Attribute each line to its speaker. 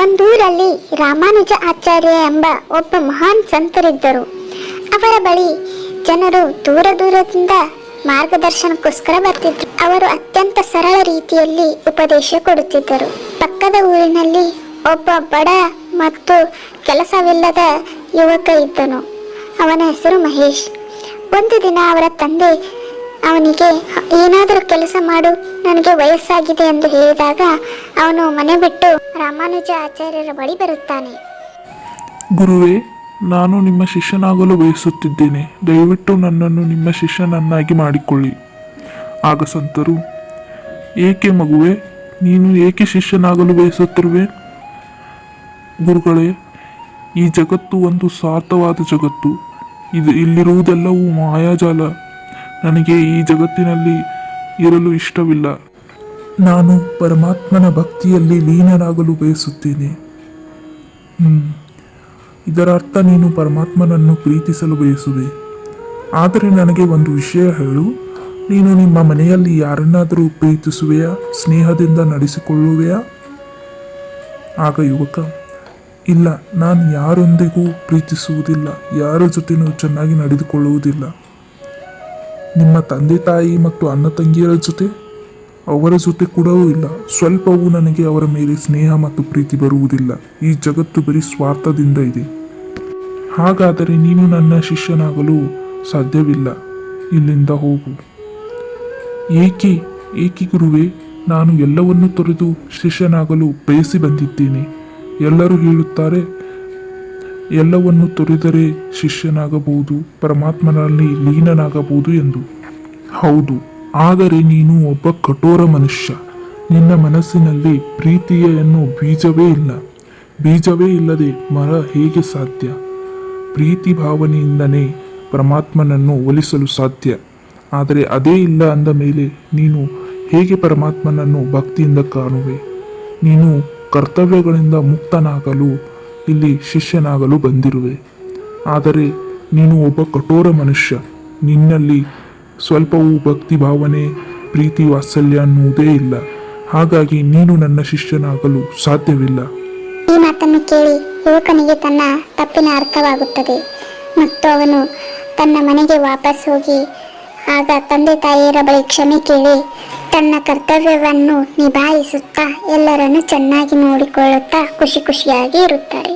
Speaker 1: ಒಂದೂರಲ್ಲಿ ರಾಮಾನುಜ ಆಚಾರ್ಯ ಎಂಬ ಒಬ್ಬ ಮಹಾನ್ ಸಂತರಿದ್ದರು. ಅವರ ಬಳಿ ಜನರು ದೂರ ದೂರದಿಂದ ಮಾರ್ಗದರ್ಶನಕ್ಕೋಸ್ಕರ ಬರ್ತಿದ್ರು. ಅವರು ಅತ್ಯಂತ ಸರಳ ರೀತಿಯಲ್ಲಿ ಉಪದೇಶ ಕೊಡುತ್ತಿದ್ದರು. ಪಕ್ಕದ ಊರಿನಲ್ಲಿ ಒಬ್ಬ ಬಡ ಮತ್ತು ಕೆಲಸವಿಲ್ಲದ ಯುವಕ ಇದ್ದನು. ಅವನ ಹೆಸರು ಮಹೇಶ್. ಒಂದು ದಿನ ಅವರ ತಂದೆ ಅವನಿಗೆ ಏನಾದರೂ ಕೆಲಸ ಮಾಡು, ನನಗೆ ವಯಸ್ಸಾಗಿದೆ ಎಂದು ಹೇಳಿದಾಗ ಅವನು ಮನೆ ಬಿಟ್ಟು ರಾಮಾನುಜ ಆಚಾರ್ಯರ ಬಳಿ ಬರುತ್ತಾನೆ.
Speaker 2: ಗುರುವೇ, ನಾನು ನಿಮ್ಮ ಶಿಷ್ಯನಾಗಲು ಬಯಸುತ್ತಿದ್ದೇನೆ. ದಯವಿಟ್ಟು ನನ್ನನ್ನು ನಿಮ್ಮ ಶಿಷ್ಯನನ್ನಾಗಿ ಮಾಡಿಕೊಳ್ಳಿ. ಆಗ ಸಂತರು, ಏಕೆ ಮಗುವೆ, ನೀನು ಏಕೆ ಶಿಷ್ಯನಾಗಲು ಬಯಸುತ್ತಿರುವೆ? ಗುರುಗಳೇ, ಈ ಜಗತ್ತು ಒಂದು ಸ್ವಾರ್ಥವಾದ ಜಗತ್ತು. ಇಲ್ಲಿರುವುದೆಲ್ಲವೂ ಮಾಯಾಜಾಲ. ನನಗೆ ಈ ಜಗತ್ತಿನಲ್ಲಿ ಇರಲು ಇಷ್ಟವಿಲ್ಲ. ನಾನು ಪರಮಾತ್ಮನ ಭಕ್ತಿಯಲ್ಲಿ ಲೀನರಾಗಲು ಬಯಸುತ್ತೇನೆ. ಇದರ ಅರ್ಥ ನೀನು ಪರಮಾತ್ಮನನ್ನು ಪ್ರೀತಿಸಲು ಬಯಸುವೆ. ಆದರೆ ನನಗೆ ಒಂದು ವಿಷಯ ಹೇಳು, ನೀನು ನಿಮ್ಮ ಮನೆಯಲ್ಲಿ ಯಾರನ್ನಾದರೂ ಪ್ರೀತಿಸುವೆಯಾ? ಸ್ನೇಹದಿಂದ ನಡೆಸಿಕೊಳ್ಳುವೆಯಾ? ಆಗ ಯುವಕ, ಇಲ್ಲ, ನಾನು ಯಾರೊಂದಿಗೂ ಪ್ರೀತಿಸುವುದಿಲ್ಲ, ಯಾರ ಜೊತೆನೂ ಚೆನ್ನಾಗಿ ನಡೆದುಕೊಳ್ಳುವುದಿಲ್ಲ. ನಿಮ್ಮ ತಂದೆ ತಾಯಿ ಮತ್ತು ಅಣ್ಣ ತಂಗಿಯರ ಜೊತೆ, ಅವರ ಜೊತೆ ಕೂಡ ಇಲ್ಲ. ಸ್ವಲ್ಪವೂ ನನಗೆ ಅವರ ಮೇಲೆ ಸ್ನೇಹ ಮತ್ತು ಪ್ರೀತಿ ಬರುವುದಿಲ್ಲ. ಈ ಜಗತ್ತು ಬರೀ ಸ್ವಾರ್ಥದಿಂದ ಇದೆ. ಹಾಗಾದರೆ ನೀನು ನನ್ನ ಶಿಷ್ಯನಾಗಲು ಸಾಧ್ಯವಿಲ್ಲ. ಇಲ್ಲಿಂದ ಹೋಗು. ಏಕೆ ಏಕೆ ಗುರುವೇ? ನಾನು ಎಲ್ಲವನ್ನೂ ತೊರೆದು ಶಿಷ್ಯನಾಗಲು ಬಯಸಿ ಬಂದಿದ್ದೇನೆ. ಎಲ್ಲರೂ ಹೇಳುತ್ತಾರೆ, ಎಲ್ಲವನ್ನು ತೊರೆದರೆ ಶಿಷ್ಯನಾಗಬಹುದು, ಪರಮಾತ್ಮನಲ್ಲಿ ಲೀನನಾಗಬಹುದು ಎಂದು. ಹೌದು, ಆದರೆ ನೀನು ಒಬ್ಬ ಕಠೋರ ಮನುಷ್ಯ. ನಿನ್ನ ಮನಸ್ಸಿನಲ್ಲಿ ಪ್ರೀತಿಯ ಎನ್ನುವ ಬೀಜವೇ ಇಲ್ಲ. ಬೀಜವೇ ಇಲ್ಲದೆ ಮರ ಹೇಗೆ ಸಾಧ್ಯ? ಪ್ರೀತಿ ಭಾವನೆಯಿಂದನೇ ಪರಮಾತ್ಮನನ್ನು ಒಲಿಸಲು ಸಾಧ್ಯ. ಆದರೆ ಅದೇ ಇಲ್ಲ ಅಂದ ಮೇಲೆ ನೀನು ಹೇಗೆ ಪರಮಾತ್ಮನನ್ನು ಭಕ್ತಿಯಿಂದ ಕಾಣುವೆ? ನೀನು ಕರ್ತವ್ಯಗಳಿಂದ ಮುಕ್ತನಾಗಲು ಇಲ್ಲಿ ಶಿಷ್ಯನಾಗಲು ಬಂದಿರುವೆ. ಆದರೆ ನೀನು ಒಬ್ಬ ಕಠೋರ ಮನುಷ್ಯ. ನಿನ್ನಲ್ಲಿ ಸ್ವಲ್ಪವೂ ಭಕ್ತಿ ಭಾವನೆ, ಪ್ರೀತಿ ವಾತ್ಸಲ್ಯ ಅನ್ನುವುದೇ ಇಲ್ಲ. ಹಾಗಾಗಿ ನೀನು ನನ್ನ ಶಿಷ್ಯನಾಗಲು ಸಾಧ್ಯವಿಲ್ಲ.
Speaker 1: ಈ ಮಾತನ್ನು ಕೇಳಿ ಯುವಕನಿಗೆ ತನ್ನ ತಪ್ಪಿನ ಅರ್ಥವಾಗುತ್ತದೆ ಮತ್ತು ಅವನು ತನ್ನ ಮನೆಗೆ ವಾಪಸ್ ಹೋಗಿ ಆಗ ತಂದೆ ತಾಯಿಯರ ಬಳಿ ಕ್ಷಮೆ ಕೇಳಿ ತನ್ನ ಕರ್ತವ್ಯವನ್ನು ನಿಭಾಯಿಸುತ್ತಾ ಎಲ್ಲರನ್ನು ಚೆನ್ನಾಗಿ ನೋಡಿಕೊಳ್ಳುತ್ತಾ ಖುಷಿಯಾಗಿ ಇರುತ್ತಾರೆ.